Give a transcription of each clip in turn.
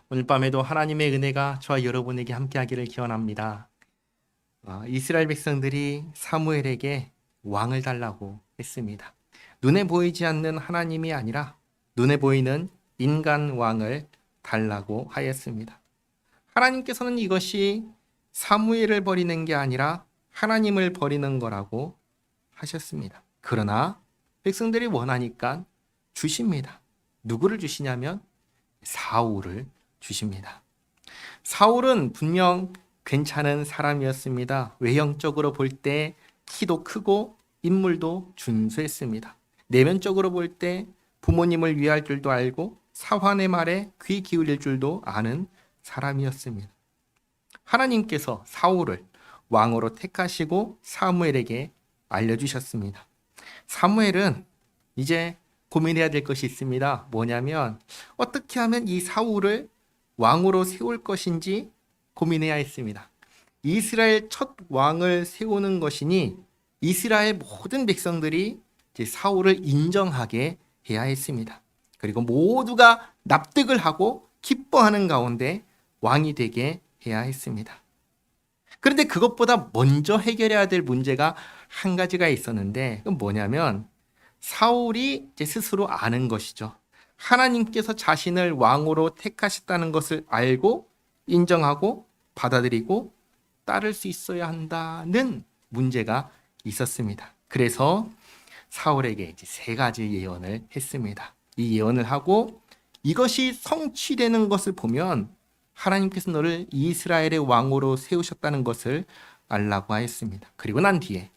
오늘 밤에도 하나님의 은혜가 저와 여러분에게 함께하기를 기원합니다. 이스라엘 백성들이 사무엘에게 왕을 달라고 했습니다. 눈에 보이지 않는 하나님이 아니라 눈에 보이는 인간 왕을 달라고 하였습니다. 하나님께서는 이것이 사무엘을 버리는 게 아니라 하나님을 버리는 거라고 하셨습니다. 그러나 백성들이 원하니까 주십니다. 누구를 주시냐면 사울을 주십니다. 사울은 분명 괜찮은 사람이었습니다. 외형적으로 볼 때 키도 크고 인물도 준수했습니다. 내면적으로 볼 때 부모님을 위할 줄도 알고 사환의 말에 귀 기울일 줄도 아는 사람이었습니다. 하나님께서 사울을 왕으로 택하시고 사무엘에게 알려주셨습니다. 사무엘은 이제 고민해야 될 것이 있습니다. 뭐냐면 어떻게 하면 이 사울을 왕으로 세울 것인지 고민해야 했습니다. 이스라엘 첫 왕을 세우는 것이니 이스라엘 모든 백성들이 이제 사울을 인정하게 해야 했습니다. 그리고 모두가 납득을 하고 기뻐하는 가운데 왕이 되게 해야 했습니다. 그런데 그것보다 먼저 해결해야 될 문제가 한 가지가 있었는데 그건 뭐냐면 사울이 이제 스스로 아는 것이죠. 하나님께서 자신을 왕으로 택하셨다는 것을 알고 인정하고 받아들이고 따를 수 있어야 한다는 문제가 있었습니다. 그래서 사울에게 이제 세 가지 예언을 했습니다. 이 예언을 하고 이것이 성취되는 것을 보면 하나님께서 너를 이스라엘의 왕으로 세우셨다는 것을 알라고 하였습니다. 그리고 난 뒤에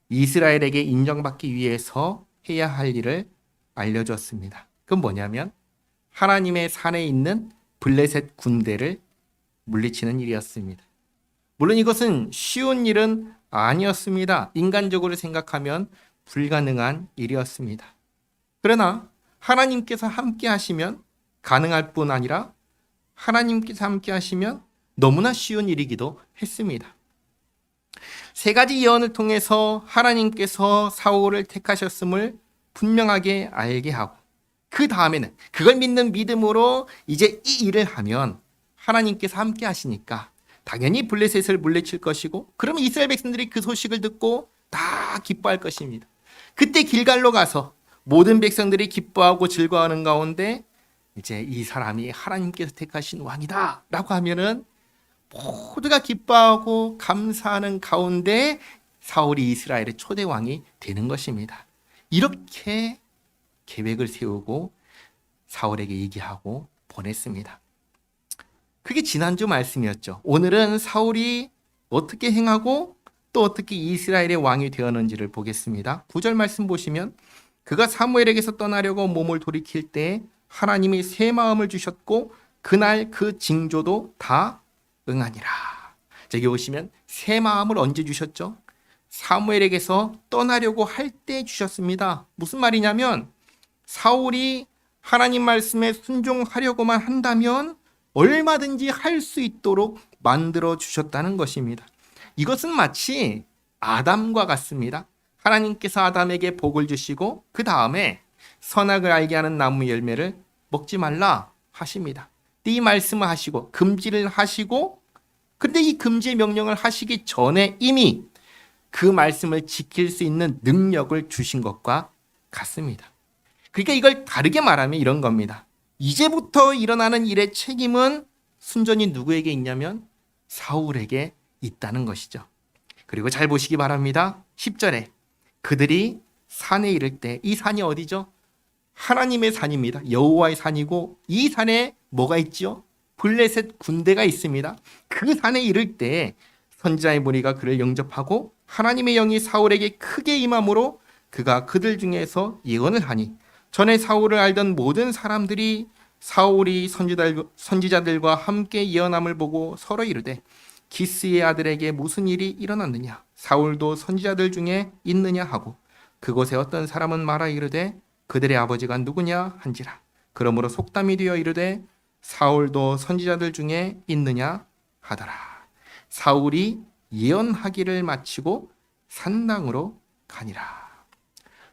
이스라엘에게 인정받기 위해서 해야 할 일을 알려줬습니다. 그건 뭐냐면 하나님의 산에 있는 블레셋 군대를 물리치는 일이었습니다. 물론 이것은 쉬운 일은 아니었습니다. 인간적으로 생각하면 불가능한 일이었습니다. 그러나 하나님께서 함께 하시면 가능할 뿐 아니라 하나님께서 함께 하시면 너무나 쉬운 일이기도 했습니다. 세 가지 예언을 통해서 하나님께서 사울을 택하셨음을 분명하게 알게 하고 그 다음에는 그걸 믿는 믿음으로 이제 이 일을 하면 하나님께서 함께 하시니까 당연히 블레셋을 물리칠 것이고 그러면 이스라엘 백성들이 그 소식을 듣고 다 기뻐할 것입니다. 그때 길갈로 가서 모든 백성들이 기뻐하고 즐거워하는 가운데 이제 이 사람이 하나님께서 택하신 왕이다 라고 하면은 모두가 기뻐하고 감사하는 가운데 사울이 이스라엘의 초대 왕이 되는 것입니다. 이렇게 계획을 세우고 사울에게 얘기하고 보냈습니다. 그게 지난주 말씀이었죠. 오늘은 사울이 어떻게 행하고 또 어떻게 이스라엘의 왕이 되었는지를 보겠습니다. 9절 말씀 보시면 그가 사무엘에게서 떠나려고 몸을 돌이킬 때 하나님이 새 마음을 주셨고 그날 그 징조도 다 응하니라. 저기 보시면 새 마음을 언제 주셨죠? 사무엘에게서 떠나려고 할 때 주셨습니다. 무슨 말이냐면 사울이 하나님 말씀에 순종하려고만 한다면 얼마든지 할 수 있도록 만들어 주셨다는 것입니다. 이것은 마치 아담과 같습니다. 하나님께서 아담에게 복을 주시고 그 다음에 선악을 알게 하는 나무 열매를 먹지 말라 하십니다. 이 말씀을 하시고 금지를 하시고 근데 이 금지의 명령을 하시기 전에 이미 그 말씀을 지킬 수 있는 능력을 주신 것과 같습니다. 그러니까 이걸 다르게 말하면 이런 겁니다. 이제부터 일어나는 일의 책임은 순전히 누구에게 있냐면 사울에게 있다는 것이죠. 그리고 잘 보시기 바랍니다. 10절에 그들이 산에 이를 때 이 산이 어디죠? 하나님의 산입니다. 여호와의 산이고 이 산에 뭐가 있지요? 블레셋 군대가 있습니다. 그 산에 이를 때 선지자의 무리가 그를 영접하고 하나님의 영이 사울에게 크게 임함으로 그가 그들 중에서 예언을 하니 전에 사울을 알던 모든 사람들이 사울이 선지자들과 함께 예언함을 보고 서로 이르되 기스의 아들에게 무슨 일이 일어났느냐 사울도 선지자들 중에 있느냐 하고 그곳에 어떤 사람은 말하 이르되 그들의 아버지가 누구냐 한지라 그러므로 속담이 되어 이르되 사울도 선지자들 중에 있느냐 하더라. 사울이 예언하기를 마치고 산당으로 가니라.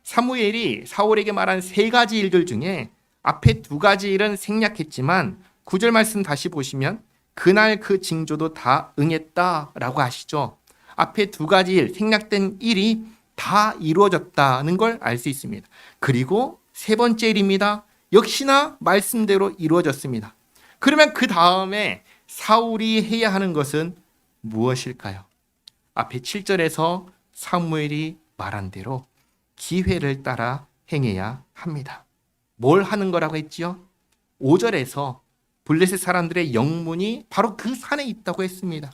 사무엘이 사울에게 말한 세 가지 일들 중에 앞에 두 가지 일은 생략했지만 9절 말씀 다시 보시면 그날 그 징조도 다 응했다라고 하시죠. 앞에 두 가지 일, 생략된 일이 다 이루어졌다는 걸 알 수 있습니다. 그리고 세 번째 일입니다. 역시나 말씀대로 이루어졌습니다. 그러면 그 다음에 사울이 해야 하는 것은 무엇일까요? 앞에 7절에서 사무엘이 말한 대로 기회를 따라 행해야 합니다. 뭘 하는 거라고 했지요? 5절에서 블레셋 사람들의 영문이 바로 그 산에 있다고 했습니다.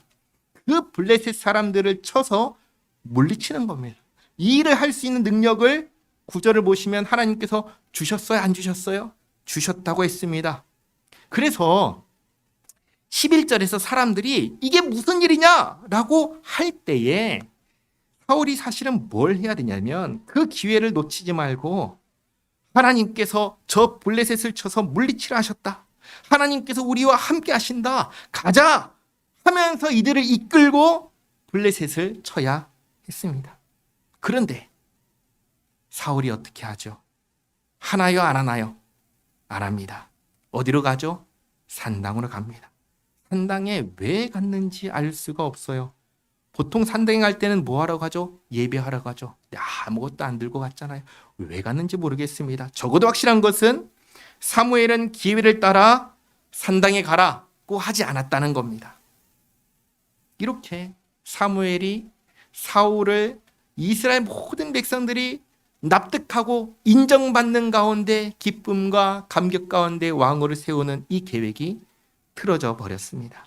그 블레셋 사람들을 쳐서 물리치는 겁니다. 이 일을 할 수 있는 능력을 9절을 보시면 하나님께서 주셨어요? 안 주셨어요? 주셨다고 했습니다. 그래서 11절에서 사람들이 이게 무슨 일이냐라고 할 때에 사울이 사실은 뭘 해야 되냐면 그 기회를 놓치지 말고 하나님께서 저 블레셋을 쳐서 물리치라 하셨다. 하나님께서 우리와 함께 하신다. 가자 하면서 이들을 이끌고 블레셋을 쳐야 했습니다. 그런데 사울이 어떻게 하죠? 하나요, 안 하나요? 안 합니다. 어디로 가죠? 산당으로 갑니다. 산당에 왜 갔는지 알 수가 없어요. 보통 산당에 갈 때는 뭐 하러 가죠? 예배하러 가죠. 아무것도 안 들고 갔잖아요. 왜 갔는지 모르겠습니다. 적어도 확실한 것은 사무엘은 기회를 따라 산당에 가라고 하지 않았다는 겁니다. 이렇게 사무엘이 사울을 이스라엘 모든 백성들이 납득하고 인정받는 가운데 기쁨과 감격 가운데 왕으로 세우는 이 계획이 틀어져 버렸습니다.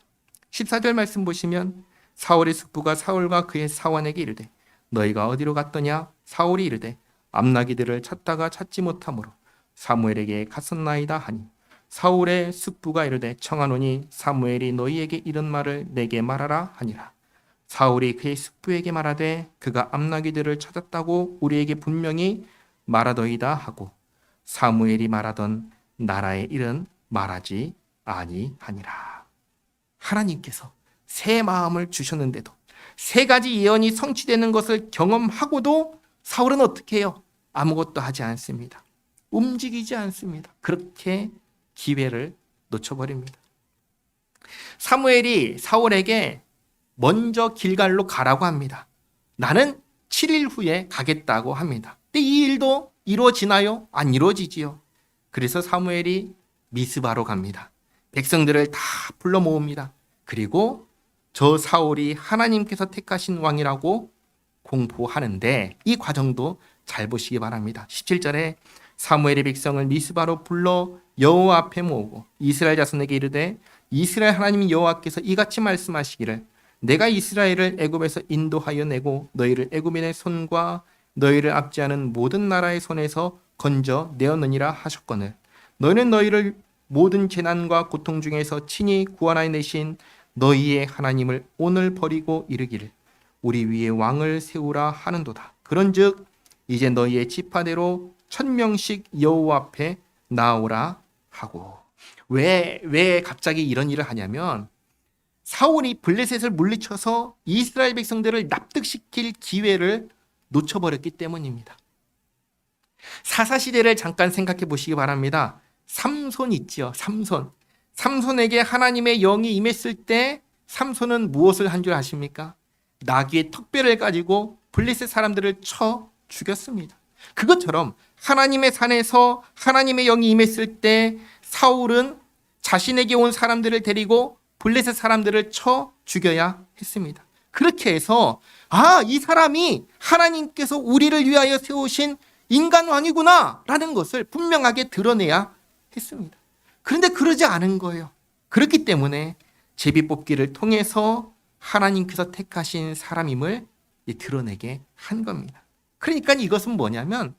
14절 말씀 보시면 사울의 숙부가 사울과 그의 사원에게 이르되 너희가 어디로 갔더냐? 사울이 이르되 암나기들을 찾다가 찾지 못하므로 사무엘에게 갔었나이다 하니 사울의 숙부가 이르되 청하노니 사무엘이 너희에게 이런 말을 내게 말하라 하니라. 사울이 그의 숙부에게 말하되 그가 암나기들을 찾았다고 우리에게 분명히 말하더이다 하고 사무엘이 말하던 나라의 일은 말하지 아니하니라. 하나님께서 새 마음을 주셨는데도 세 가지 예언이 성취되는 것을 경험하고도 사울은 어떻게 해요? 아무것도 하지 않습니다. 움직이지 않습니다. 그렇게 기회를 놓쳐버립니다. 사무엘이 사울에게 먼저 길갈로 가라고 합니다. 나는 7일 후에 가겠다고 합니다. 근데 이 일도 이루어지나요? 안 이루어지지요. 그래서 사무엘이 미스바로 갑니다. 백성들을 다 불러 모읍니다. 그리고 저 사울이 하나님께서 택하신 왕이라고 공포하는데 이 과정도 잘 보시기 바랍니다. 17절에 사무엘이 백성을 미스바로 불러 여호와 앞에 모으고 이스라엘 자손에게 이르되 이스라엘 하나님 여호와께서 이같이 말씀하시기를 내가 이스라엘을 애굽에서 인도하여 내고 너희를 애굽인의 손과 너희를 압제하는 모든 나라의 손에서 건져 내었느니라 하셨거늘 너희는 너희를 모든 재난과 고통 중에서 친히 구원하여 내신 너희의 하나님을 오늘 버리고 이르기를 우리 위에 왕을 세우라 하는도다. 그런즉 이제 너희의 지파대로 1000명씩 여호와 앞에 나오라 하고. 왜 갑자기 이런 일을 하냐면 사울이 블레셋을 물리쳐서 이스라엘 백성들을 납득시킬 기회를 놓쳐버렸기 때문입니다. 사사시대를 잠깐 생각해 보시기 바랍니다. 삼손 있지요. 삼손에게 하나님의 영이 임했을 때 삼손은 무엇을 한 줄 아십니까? 나귀의 턱뼈를 가지고 블레셋 사람들을 쳐 죽였습니다. 그것처럼 하나님의 산에서 하나님의 영이 임했을 때 사울은 자신에게 온 사람들을 데리고 블레셋 사람들을 쳐 죽여야 했습니다. 그렇게 해서 이 사람이 하나님께서 우리를 위하여 세우신 인간 왕이구나 라는 것을 분명하게 드러내야 했습니다. 그런데 그러지 않은 거예요. 그렇기 때문에 제비뽑기를 통해서 하나님께서 택하신 사람임을 드러내게 한 겁니다. 그러니까 이것은 뭐냐면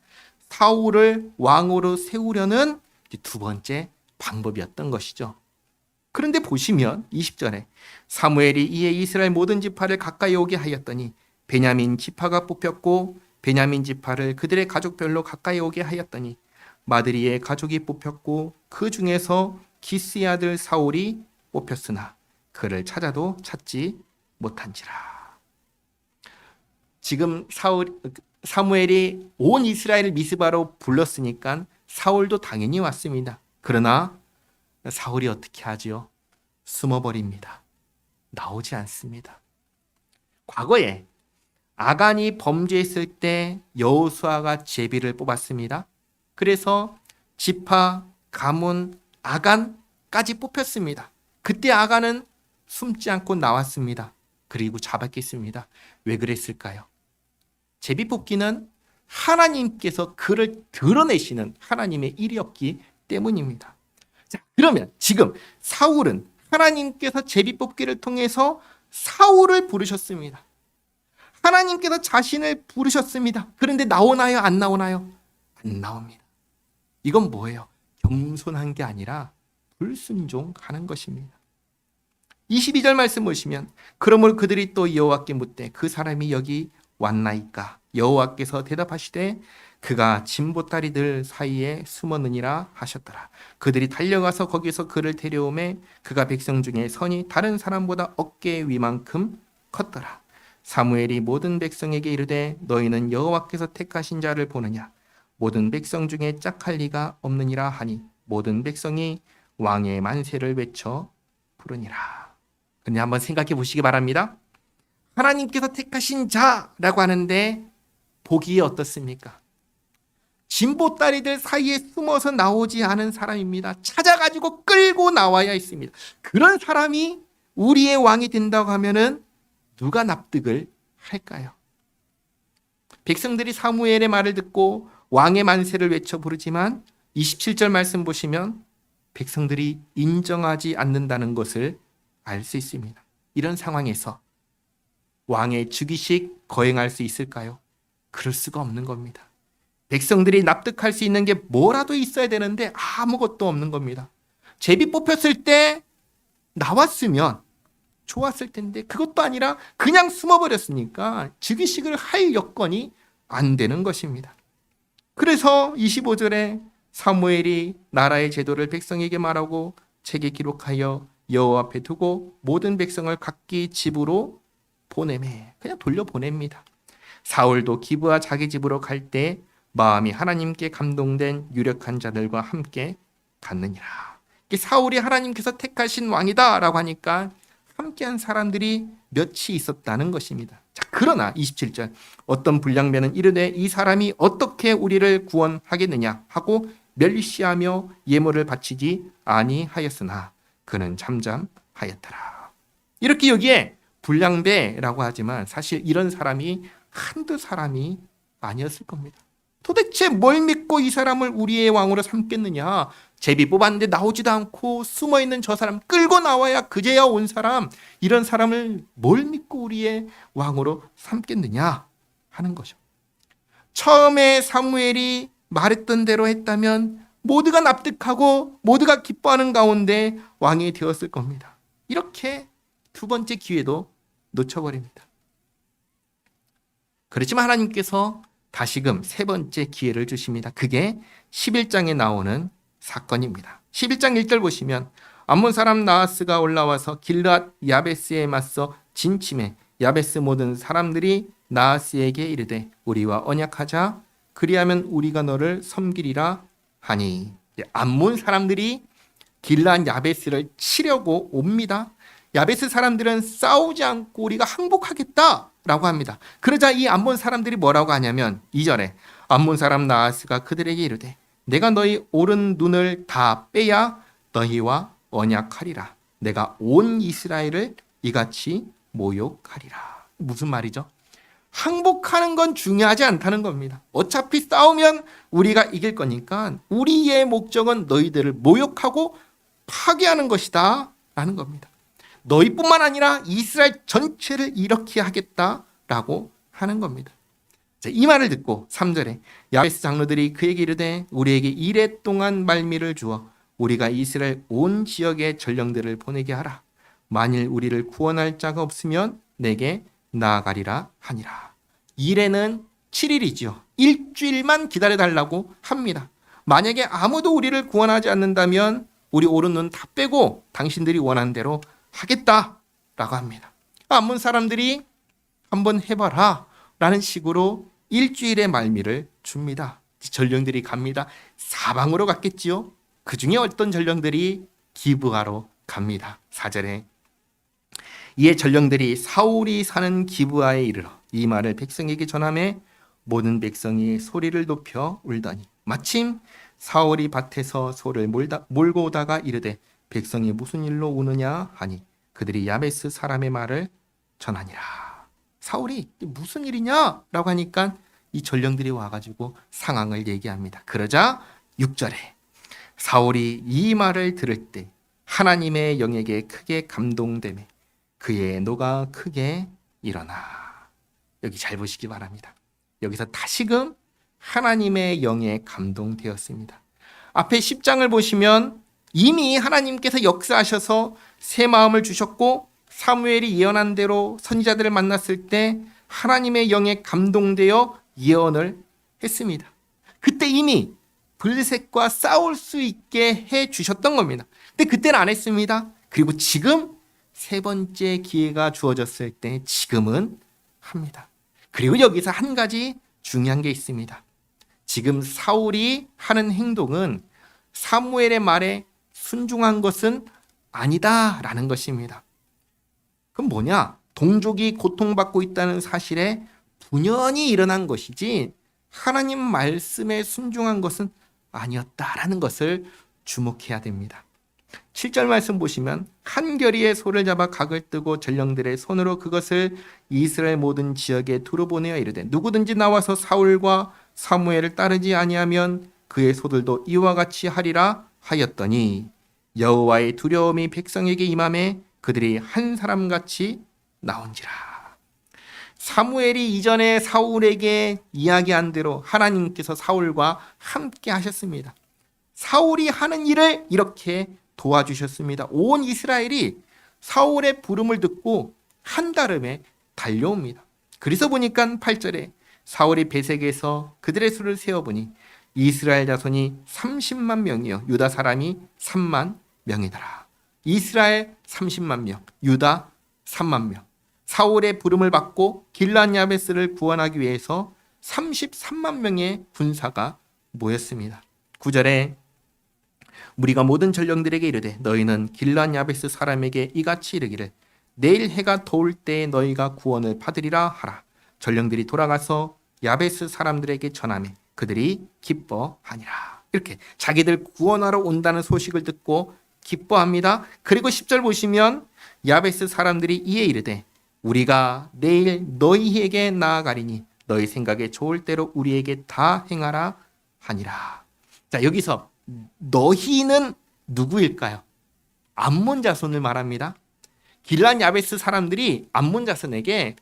사울을 왕으로 세우려는 두 번째 방법이었던 것이죠. 그런데 보시면 20절에 사무엘이 이에 이스라엘 모든 지파를 가까이 오게 하였더니 베냐민 지파가 뽑혔고 베냐민 지파를 그들의 가족별로 가까이 오게 하였더니 마드리의 가족이 뽑혔고 그 중에서 기스의 아들 사울이 뽑혔으나 그를 찾아도 찾지 못한지라. 지금 사무엘이 온 이스라엘을 미스바로 불렀으니까 사울도 당연히 왔습니다. 그러나 사울이 어떻게 하지요? 숨어버립니다. 나오지 않습니다. 과거에 아간이 범죄했을 때 여호수아가 제비를 뽑았습니다. 그래서 지파, 가문, 아간까지 뽑혔습니다. 그때 아간은 숨지 않고 나왔습니다. 그리고 잡았겠습니다. 왜 그랬을까요? 제비 뽑기는 하나님께서 그를 드러내시는 하나님의 일이었기 때문입니다. 자, 그러면 지금 사울은 하나님께서 제비 뽑기를 통해서 사울을 부르셨습니다. 하나님께서 자신을 부르셨습니다. 그런데 나오나요? 안 나오나요? 안 나옵니다. 이건 뭐예요? 겸손한 게 아니라 불순종하는 것입니다. 22절 말씀 보시면 그러므로 그들이 또 여호와께 묻되 그 사람이 여기 왔나이까? 여호와께서 대답하시되 그가 진보다리들 사이에 숨었느니라 하셨더라. 그들이 달려가서 거기서 그를 데려오매 그가 백성 중에 선이 다른 사람보다 어깨 위만큼 컸더라. 사무엘이 모든 백성에게 이르되 너희는 여호와께서 택하신 자를 보느냐? 모든 백성 중에 짝할 리가 없느니라 하니 모든 백성이 왕의 만세를 외쳐 부르니라. 근데 한번 생각해 보시기 바랍니다. 하나님께서 택하신 자라고 하는데 보기에 어떻습니까? 진보다리들 사이에 숨어서 나오지 않은 사람입니다. 찾아가지고 끌고 나와야 했습니다. 그런 사람이 우리의 왕이 된다고 하면은 누가 납득을 할까요? 백성들이 사무엘의 말을 듣고 왕의 만세를 외쳐 부르지만 27절 말씀 보시면 백성들이 인정하지 않는다는 것을 알 수 있습니다. 이런 상황에서 왕의 즉위식 거행할 수 있을까요? 그럴 수가 없는 겁니다. 백성들이 납득할 수 있는 게 뭐라도 있어야 되는데 아무것도 없는 겁니다. 제비 뽑혔을 때 나왔으면 좋았을 텐데 그것도 아니라 그냥 숨어버렸으니까 즉위식을 할 여건이 안 되는 것입니다. 그래서 25절에 사무엘이 나라의 제도를 백성에게 말하고 책에 기록하여 여호와 앞에 두고 모든 백성을 각기 집으로 보내매 그냥 돌려보냅니다. 사울도 기브와 자기 집으로 갈 때 마음이 하나님께 감동된 유력한 자들과 함께 갔느니라. 사울이 하나님께서 택하신 왕이다라고 하니까 함께한 사람들이 몇이 있었다는 것입니다. 자, 그러나 27절 어떤 불량배는 이르되 이 사람이 어떻게 우리를 구원하겠느냐 하고 멸시하며 예물을 바치지 아니하였으나 그는 잠잠하였더라. 이렇게 여기에 불량배라고 하지만 사실 이런 사람이 한두 사람이 아니었을 겁니다. 도대체 뭘 믿고 이 사람을 우리의 왕으로 삼겠느냐? 제비 뽑았는데 나오지도 않고 숨어있는 저 사람 끌고 나와야 그제야 온 사람, 이런 사람을 뭘 믿고 우리의 왕으로 삼겠느냐 하는 거죠. 처음에 사무엘이 말했던 대로 했다면 모두가 납득하고 모두가 기뻐하는 가운데 왕이 되었을 겁니다. 이렇게 두 번째 기회도 놓쳐버립니다. 그렇지만 하나님께서 다시금 세 번째 기회를 주십니다. 그게 11장에 나오는 사건입니다. 11장 1절 보시면 암몬 사람 나하스가 올라와서 길르앗 야베스에 맞서 진침해 야베스 모든 사람들이 나하스에게 이르되 우리와 언약하자 그리하면 우리가 너를 섬기리라 하니 암몬 사람들이 길르앗 야베스를 치려고 옵니다. 야베스 사람들은 싸우지 않고 우리가 항복하겠다라고 합니다. 그러자 이 암몬 사람들이 뭐라고 하냐면 2절에 암몬 사람 나하스가 그들에게 이르되 내가 너희 오른 눈을 다 빼야 너희와 언약하리라. 내가 온 이스라엘을 이같이 모욕하리라. 무슨 말이죠? 항복하는 건 중요하지 않다는 겁니다. 어차피 싸우면 우리가 이길 거니까 우리의 목적은 너희들을 모욕하고 파괴하는 것이다 라는 겁니다. 너희뿐만 아니라 이스라엘 전체를 이렇게 하겠다라고 하는 겁니다. 자, 이 말을 듣고 3절에 야베스 장로들이 그에게 이르되 우리에게 이레 동안 말미를 주어 우리가 이스라엘 온 지역의 전령들을 보내게 하라. 만일 우리를 구원할 자가 없으면 내게 나아가리라 하니라. 이레는 7일이지요. 일주일만 기다려달라고 합니다. 만약에 아무도 우리를 구원하지 않는다면 우리 오른 눈 다 빼고 당신들이 원하는 대로 하겠다라고 합니다. 암몬 사람들이 한번 해봐라 라는 식으로 일주일의 말미를 줍니다. 전령들이 갑니다. 사방으로 갔겠지요. 그 중에 어떤 전령들이 기브아로 갑니다. 4절에 이에 전령들이 사울이 사는 기브아에 이르러 이 말을 백성에게 전하매 모든 백성이 소리를 높여 울더니 마침 사울이 밭에서 소를 몰고 오다가 이르되 백성이 무슨 일로 우느냐 하니 그들이 야베스 사람의 말을 전하니라. 사울이 무슨 일이냐 라고 하니까 이 전령들이 와가지고 상황을 얘기합니다. 그러자 6절에 사울이 이 말을 들을 때 하나님의 영에게 크게 감동되매 그의 노가 크게 일어나. 여기 잘 보시기 바랍니다. 여기서 다시금 하나님의 영에 감동되었습니다. 앞에 10장을 보시면 이미 하나님께서 역사하셔서 새 마음을 주셨고 사무엘이 예언한 대로 선지자들을 만났을 때 하나님의 영에 감동되어 예언을 했습니다. 그때 이미 블레셋과 싸울 수 있게 해 주셨던 겁니다. 근데 그때는 안 했습니다. 그리고 지금 세 번째 기회가 주어졌을 때 지금은 합니다. 그리고 여기서 한 가지 중요한 게 있습니다. 지금 사울이 하는 행동은 사무엘의 말에 순종한 것은 아니다라는 것입니다. 그럼 뭐냐? 동족이 고통받고 있다는 사실에 분연히 일어난 것이지 하나님 말씀에 순종한 것은 아니었다라는 것을 주목해야 됩니다. 7절 말씀 보시면 한 겨리의 소를 잡아 각을 뜨고 전령들의 손으로 그것을 이스라엘 모든 지역에 두루 보내어 이르되 누구든지 나와서 사울과 사무엘을 따르지 아니하면 그의 소들도 이와 같이 하리라 하였더니 여호와의 두려움이 백성에게 임하매 그들이 한 사람같이 나온지라. 사무엘이 이전에 사울에게 이야기한 대로 하나님께서 사울과 함께 하셨습니다. 사울이 하는 일을 이렇게 도와주셨습니다. 온 이스라엘이 사울의 부름을 듣고 한달음에 달려옵니다. 그래서 보니까 8절에 사울이 베색에서 그들의 수를 세어보니 이스라엘 자손이 30만 명이요 유다 사람이 3만 명이더라. 이스라엘 30만 명, 유다 3만 명. 사울의 부름을 받고 길앗 야베스를 구원하기 위해서 33만 명의 군사가 모였습니다. 9절에 우리가 모든 전령들에게 이르되 너희는 길앗 야베스 사람에게 이같이 이르기를 내일 해가 더울 때에 너희가 구원을 받으리라 하라. 전령들이 돌아가서 야베스 사람들에게 전하매 그들이 기뻐하니라. 이렇게 자기들 구원하러 온다는 소식을 듣고 기뻐합니다. 그리고 10절 보시면 야베스 사람들이 이에 이르되 우리가 내일 너희에게 나아가리니 너희 생각에 좋을 대로 우리에게 다 행하라 하니라. 자, 여기서 너희는 누구일까요? 암몬 자손을 말합니다. 길앗 야베스 사람들이 암몬 자손에게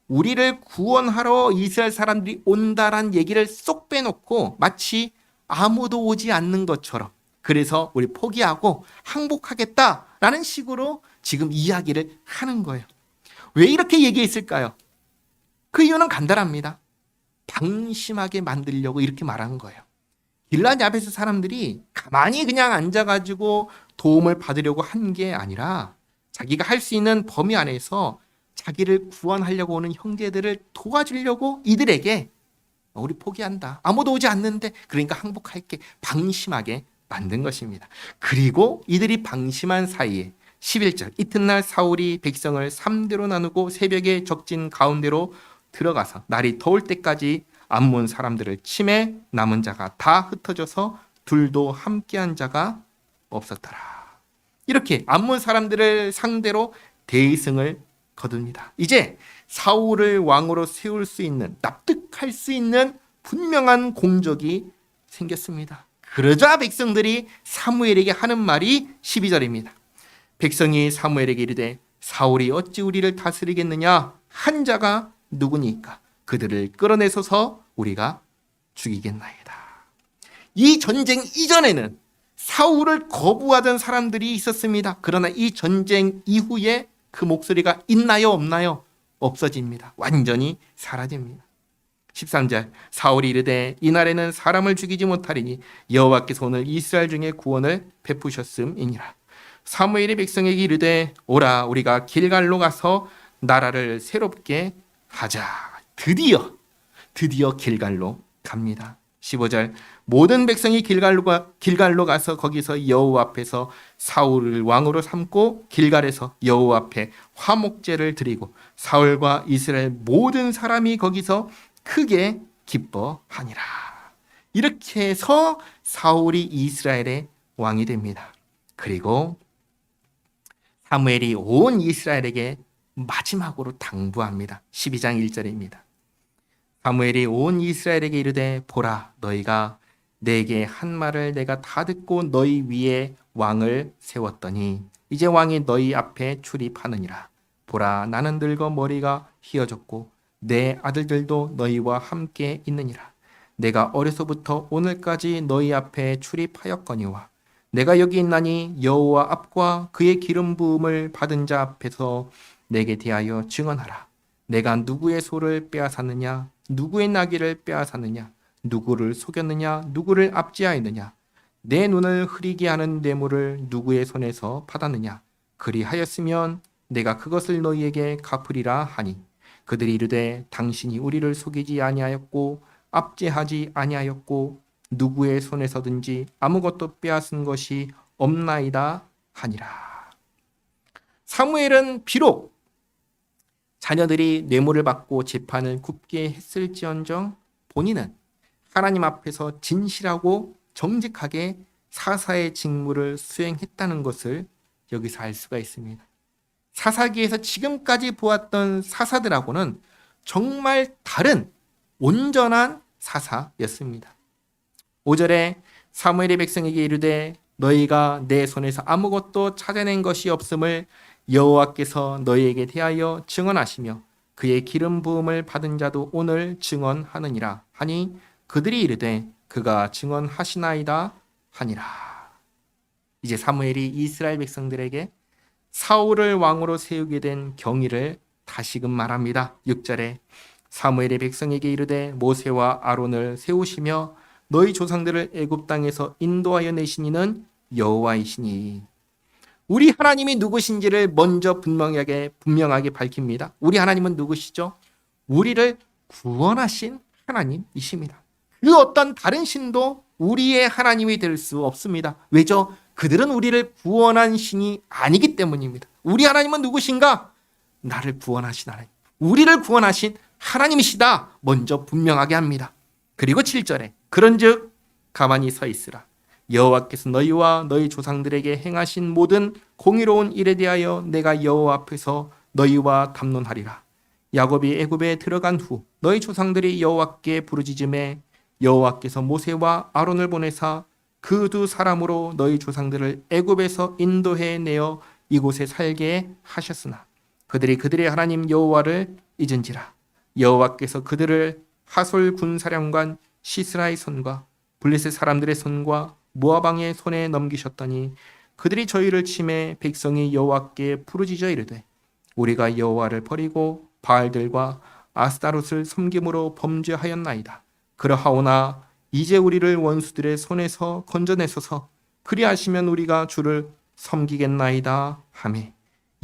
우리를 구원하러 이스라엘 사람들이 온다란 얘기를 쏙 빼놓고 마치 아무도 오지 않는 것처럼 그래서 우리 포기하고 항복하겠다라는 식으로 지금 이야기를 하는 거예요. 왜 이렇게 얘기했을까요? 그 이유는 간단합니다. 방심하게 만들려고 이렇게 말한 거예요. 길앗 야베스 사람들이 가만히 그냥 앉아가지고 도움을 받으려고 한 게 아니라 자기가 할 수 있는 범위 안에서 자기를 구원하려고 오는 형제들을 도와주려고 이들에게 우리 포기한다. 아무도 오지 않는데 그러니까 항복할게. 방심하게 만든 것입니다. 그리고 이들이 방심한 사이에 11절 이튿날 사울이 백성을 3대로 나누고 새벽에 적진 가운데로 들어가서 날이 더울 때까지 암몬 사람들을 치매 남은 자가 다 흩어져서 둘도 함께한 자가 없었더라. 이렇게 암몬 사람들을 상대로 대승을 거둡니다. 이제 사울을 왕으로 세울 수 있는 납득할 수 있는 분명한 공적이 생겼습니다. 그러자 백성들이 사무엘에게 하는 말이 12절입니다. 백성이 사무엘에게 이르되 사울이 어찌 우리를 다스리겠느냐 한 자가 누구니까 그들을 끌어내소서 우리가 죽이겠나이다. 이 전쟁 이전에는 사울을 거부하던 사람들이 있었습니다. 그러나 이 전쟁 이후에 그 목소리가 있나요 없나요? 없어집니다. 완전히 사라집니다. 13절 사울이 이르되 이날에는 사람을 죽이지 못하리니 여호와께서 오늘 이스라엘 중에 구원을 베푸셨음이니라. 사무엘이 백성에게 이르되 오라 우리가 길갈로 가서 나라를 새롭게 하자. 드디어 길갈로 갑니다. 15절 모든 백성이 길갈로 가서 거기서 여호와 앞에서 사울을 왕으로 삼고 길갈에서 여호와 앞에 화목제를 드리고 사울과 이스라엘 모든 사람이 거기서 크게 기뻐하니라. 이렇게 해서 사울이 이스라엘의 왕이 됩니다. 그리고 사무엘이 온 이스라엘에게 마지막으로 당부합니다. 12장 1절입니다. 사무엘이 온 이스라엘에게 이르되 보라 너희가 내게 한 말을 내가 다 듣고 너희 위에 왕을 세웠더니 이제 왕이 너희 앞에 출입하느니라. 보라 나는 늙어 머리가 휘어졌고 내 아들들도 너희와 함께 있느니라. 내가 어려서부터 오늘까지 너희 앞에 출입하였거니와 내가 여기 있나니 여호와 앞과 그의 기름 부음을 받은 자 앞에서 내게 대하여 증언하라. 내가 누구의 소를 빼앗았느냐 누구의 나귀를 빼앗았느냐 누구를 속였느냐 누구를 압제하였느냐 내 눈을 흐리게 하는 뇌물을 누구의 손에서 받았느냐 그리하였으면 내가 그것을 너희에게 갚으리라 하니 그들이 이르되 당신이 우리를 속이지 아니하였고 압제하지 아니하였고 누구의 손에서든지 아무것도 빼앗은 것이 없나이다 하니라. 사무엘은 비록 자녀들이 뇌물을 받고 재판을 굽게 했을지언정 본인은 하나님 앞에서 진실하고 정직하게 사사의 직무를 수행했다는 것을 여기서 알 수가 있습니다. 사사기에서 지금까지 보았던 사사들하고는 정말 다른 온전한 사사였습니다. 5절에 사무엘이 백성에게 이르되 너희가 내 손에서 아무것도 찾아낸 것이 없음을 여호와께서 너희에게 대하여 증언하시며 그의 기름 부음을 받은 자도 오늘 증언하느니라 하니 그들이 이르되 그가 증언하시나이다 하니라. 이제 사무엘이 이스라엘 백성들에게 사울을 왕으로 세우게 된 경위를 다시금 말합니다. 6절에 사무엘이 백성에게 이르되 모세와 아론을 세우시며 너희 조상들을 애굽 땅에서 인도하여 내신 이는 여호와이시니. 우리 하나님이 누구신지를 먼저 분명하게 밝힙니다. 우리 하나님은 누구시죠? 우리를 구원하신 하나님이십니다. 그 어떤 다른 신도 우리의 하나님이 될 수 없습니다. 왜죠? 그들은 우리를 구원한 신이 아니기 때문입니다. 우리 하나님은 누구신가? 나를 구원하신 하나님, 우리를 구원하신 하나님이시다 먼저 분명하게 합니다. 그리고 7절에 그런즉 가만히 서 있으라. 여호와께서 너희와 너희 조상들에게 행하신 모든 공의로운 일에 대하여 내가 여호와 앞에서 너희와 담론하리라. 야곱이 애굽에 들어간 후 너희 조상들이 여호와께 부르짖음에 여호와께서 모세와 아론을 보내사 그 두 사람으로 너희 조상들을 애굽에서 인도해 내어 이곳에 살게 하셨으나 그들이 그들의 하나님 여호와를 잊은지라. 여호와께서 그들을 하솔 군사령관 시스라의 손과 블레셋 사람들의 손과 모압 왕의 손에 넘기셨더니 그들이 저희를 치매 백성이 여호와께 부르짖어 이르되 우리가 여호와를 버리고 바알들과 아스타롯을 섬김으로 범죄하였나이다. 그러하오나 이제 우리를 원수들의 손에서 건져내소서. 그리하시면 우리가 주를 섬기겠나이다 하매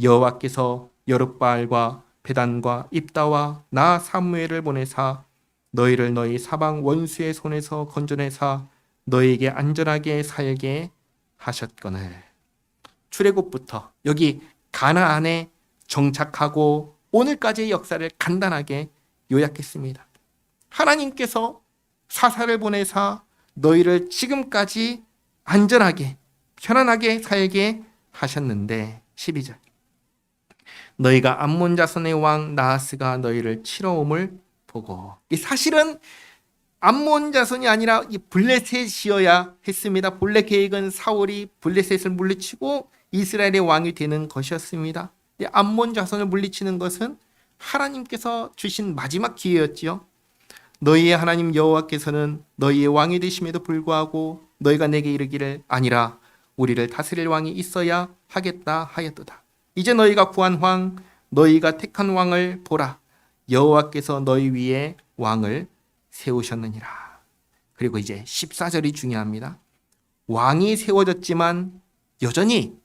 여호와께서 여룹바알과 베단과 입다와 나 사무엘을 보내사 너희를 너희 사방 원수의 손에서 건져내사 너희에게 안전하게 살게 하셨거늘. 출애굽부터 여기 가나안에 정착하고 오늘까지의 역사를 간단하게 요약했습니다. 하나님께서 사사를 보내사 너희를 지금까지 안전하게 편안하게 살게 하셨는데 12절 너희가 암몬 자손의 왕 나하스가 너희를 치러 옴을 보고, 이 사실은 암몬 자손이 아니라 이 블레셋이어야 했습니다. 본래 계획은 사울이 블레셋을 물리치고 이스라엘의 왕이 되는 것이었습니다. 암몬 자손을 물리치는 것은 하나님께서 주신 마지막 기회였지요. 너희의 하나님 여호와께서는 너희의 왕이 되심에도 불구하고 너희가 내게 이르기를 아니라 우리를 다스릴 왕이 있어야 하겠다 하였도다. 이제 너희가 구한 왕, 너희가 택한 왕을 보라. 여호와께서 너희 위에 왕을 세우셨느니라. 그리고 이제 14절이 중요합니다. 왕이 세워졌지만 여전히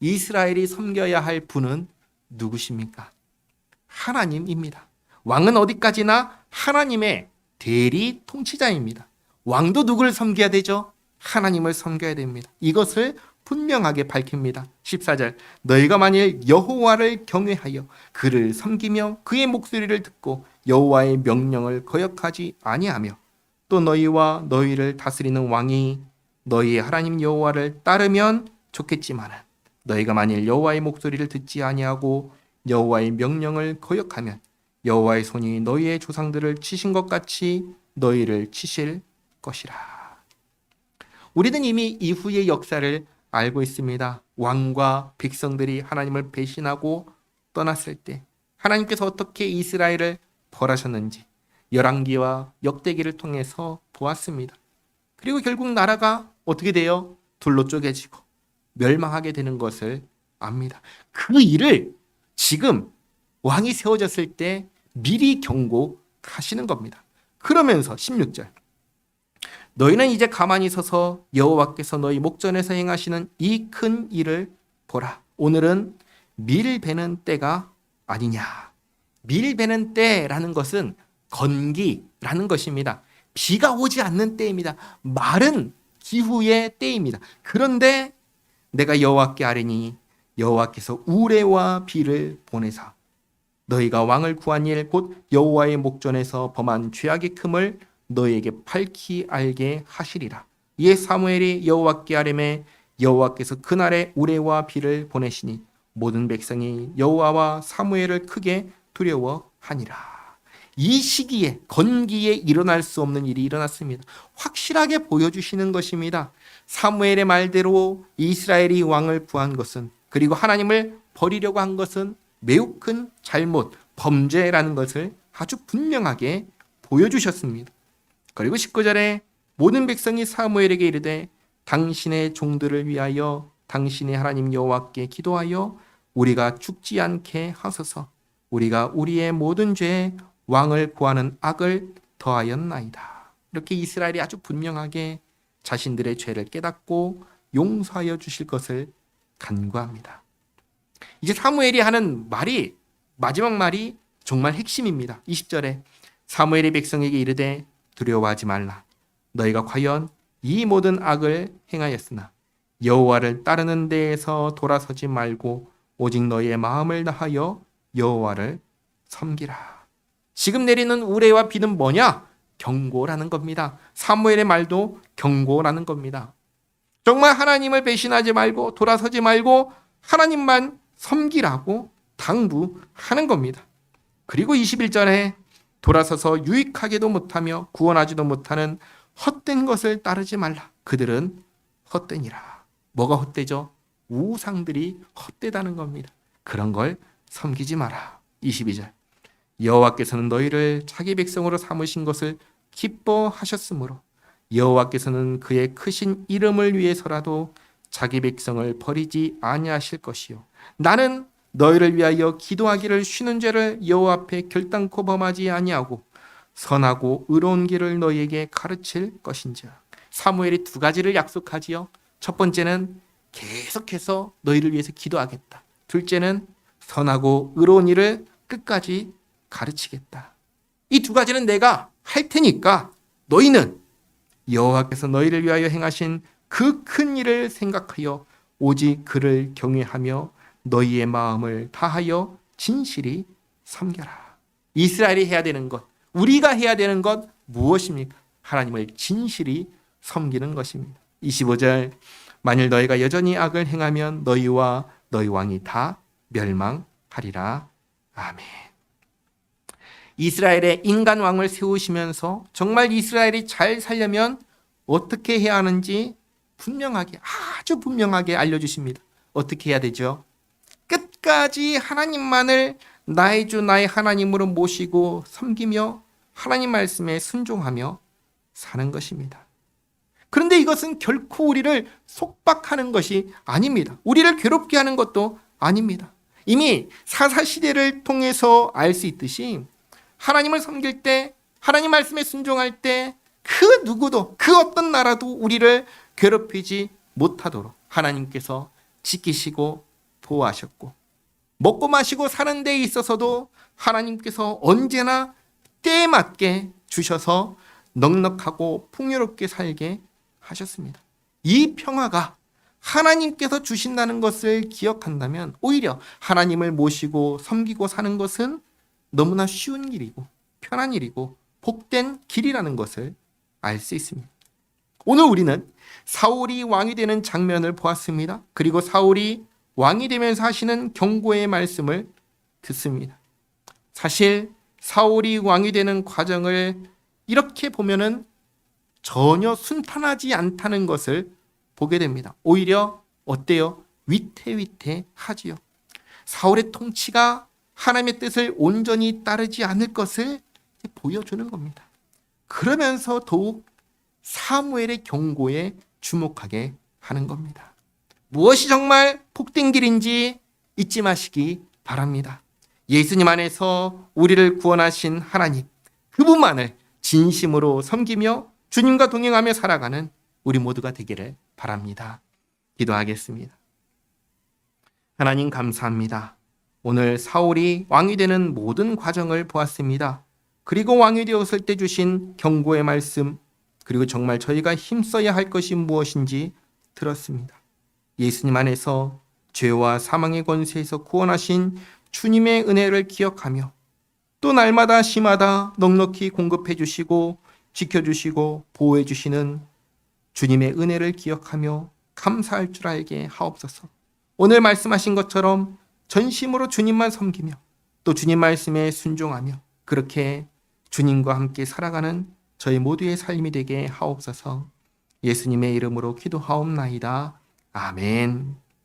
이스라엘이 섬겨야 할 분은 누구십니까? 하나님입니다. 왕은 어디까지나 하나님의 대리 통치자입니다. 왕도 누구를 섬겨야 되죠? 하나님을 섬겨야 됩니다. 이것을 분명하게 밝힙니다. 14절 너희가 만일 여호와를 경외하여 그를 섬기며 그의 목소리를 듣고 여호와의 명령을 거역하지 아니하며 또 너희와 너희를 다스리는 왕이 너희의 하나님 여호와를 따르면 좋겠지만 너희가 만일 여호와의 목소리를 듣지 아니하고 여호와의 명령을 거역하면 여호와의 손이 너희의 조상들을 치신 것 같이 너희를 치실 것이라. 우리는 이미 이후의 역사를 알고 있습니다. 왕과 백성들이 하나님을 배신하고 떠났을 때 하나님께서 어떻게 이스라엘을 벌하셨는지 열왕기와 역대기를 통해서 보았습니다. 그리고 결국 나라가 어떻게 돼요? 둘로 쪼개지고 멸망하게 되는 것을 압니다. 그 일을 지금 왕이 세워졌을 때 미리 경고하시는 겁니다. 그러면서 16절 너희는 이제 가만히 서서 여호와께서 너희 목전에서 행하시는 이 큰 일을 보라. 오늘은 밀 베는 때가 아니냐. 밀 베는 때라는 것은 건기라는 것입니다. 비가 오지 않는 때입니다. 마른 기후의 때입니다. 그런데 내가 여호와께 아뢰니 여호와께서 우레와 비를 보내사 너희가 왕을 구한 일 곧 여호와의 목전에서 범한 죄악의 큼을 너희에게 밝히 알게 하시리라. 이에 사무엘이 여호와께 아뢰매 여호와께서 그날에 우레와 비를 보내시니 모든 백성이 여호와와 사무엘을 크게 두려워하니라. 이 시기에 건기에 일어날 수 없는 일이 일어났습니다. 확실하게 보여주시는 것입니다. 사무엘의 말대로 이스라엘이 왕을 구한 것은 그리고 하나님을 버리려고 한 것은 매우 큰 잘못, 범죄라는 것을 아주 분명하게 보여주셨습니다. 그리고 19절에 모든 백성이 사무엘에게 이르되 당신의 종들을 위하여 당신의 하나님 여호와께 기도하여 우리가 죽지 않게 하소서. 우리가 우리의 모든 죄에 왕을 구하는 악을 더하였나이다. 이렇게 이스라엘이 아주 분명하게 자신들의 죄를 깨닫고 용서하여 주실 것을 간구합니다. 이제 사무엘이 하는 말이 마지막 말이 정말 핵심입니다. 20절에 사무엘이 백성에게 이르되 두려워하지 말라. 너희가 과연 이 모든 악을 행하였으나 여호와를 따르는 데에서 돌아서지 말고 오직 너희의 마음을 다하여 여호와를 섬기라. 지금 내리는 우레와 비는 뭐냐? 경고라는 겁니다. 사무엘의 말도 경고라는 겁니다. 정말 하나님을 배신하지 말고 돌아서지 말고 하나님만 섬기라고 당부하는 겁니다. 그리고 21절에 돌아서서 유익하게도 못하며 구원하지도 못하는 헛된 것을 따르지 말라. 그들은 헛되니라. 뭐가 헛되죠? 우상들이 헛되다는 겁니다. 그런 걸 섬기지 마라. 22절 여호와께서는 너희를 자기 백성으로 삼으신 것을 기뻐하셨으므로 여호와께서는 그의 크신 이름을 위해서라도 자기 백성을 버리지 아니하실 것이요 나는 너희를 위하여 기도하기를 쉬는 죄를 여호와 앞에 결단코 범하지 아니하고 선하고 의로운 길을 너희에게 가르칠 것인지라. 사무엘이 두 가지를 약속하지요. 첫 번째는 계속해서 너희를 위해서 기도하겠다. 둘째는 선하고 의로운 일을 끝까지 가르치겠다. 이 두 가지는 내가 할 테니까 너희는 여호와께서 너희를 위하여 행하신 그 큰 일을 생각하여 오직 그를 경외하며 너희의 마음을 다하여 진실이 섬겨라. 이스라엘이 해야 되는 것, 우리가 해야 되는 것 무엇입니까? 하나님을 진실이 섬기는 것입니다. 25절 만일 너희가 여전히 악을 행하면 너희와 너희 왕이 다 멸망하리라. 아멘. 이스라엘의 인간 왕을 세우시면서 정말 이스라엘이 잘 살려면 어떻게 해야 하는지 분명하게 아주 분명하게 알려주십니다. 어떻게 해야 되죠? 끝까지 하나님만을 나의 주 나의 하나님으로 모시고 섬기며 하나님 말씀에 순종하며 사는 것입니다. 그런데 이것은 결코 우리를 속박하는 것이 아닙니다. 우리를 괴롭게 하는 것도 아닙니다. 이미 사사시대를 통해서 알 수 있듯이 하나님을 섬길 때 하나님 말씀에 순종할 때 그 누구도 그 어떤 나라도 우리를 괴롭히지 못하도록 하나님께서 지키시고 보호하셨고 먹고 마시고 사는 데 있어서도 하나님께서 언제나 때에 맞게 주셔서 넉넉하고 풍요롭게 살게 하셨습니다. 이 평화가 하나님께서 주신다는 것을 기억한다면 오히려 하나님을 모시고 섬기고 사는 것은 너무나 쉬운 길이고 편한 일이고 복된 길이라는 것을 알 수 있습니다. 오늘 우리는 사울이 왕이 되는 장면을 보았습니다. 그리고 사울이 왕이 되면서 하시는 경고의 말씀을 듣습니다. 사실 사울이 왕이 되는 과정을 이렇게 보면은 전혀 순탄하지 않다는 것을 보게 됩니다. 오히려 어때요? 위태위태하지요. 사울의 통치가 하나님의 뜻을 온전히 따르지 않을 것을 보여주는 겁니다. 그러면서 더욱 사무엘의 경고에 주목하게 하는 겁니다. 무엇이 정말 복된 길인지 잊지 마시기 바랍니다. 예수님 안에서 우리를 구원하신 하나님, 그분만을 진심으로 섬기며 주님과 동행하며 살아가는 우리 모두가 되기를 바랍니다. 기도하겠습니다. 하나님 감사합니다. 오늘 사울이 왕이 되는 모든 과정을 보았습니다. 그리고 왕이 되었을 때 주신 경고의 말씀, 그리고 정말 저희가 힘써야 할 것이 무엇인지 들었습니다. 예수님 안에서 죄와 사망의 권세에서 구원하신 주님의 은혜를 기억하며 또 날마다 시마다 넉넉히 공급해 주시고 지켜주시고 보호해 주시는 주님의 은혜를 기억하며 감사할 줄 알게 하옵소서. 오늘 말씀하신 것처럼 전심으로 주님만 섬기며 또 주님 말씀에 순종하며 그렇게 주님과 함께 살아가는 저희 모두의 삶이 되게 하옵소서. 예수님의 이름으로 기도하옵나이다. 아멘.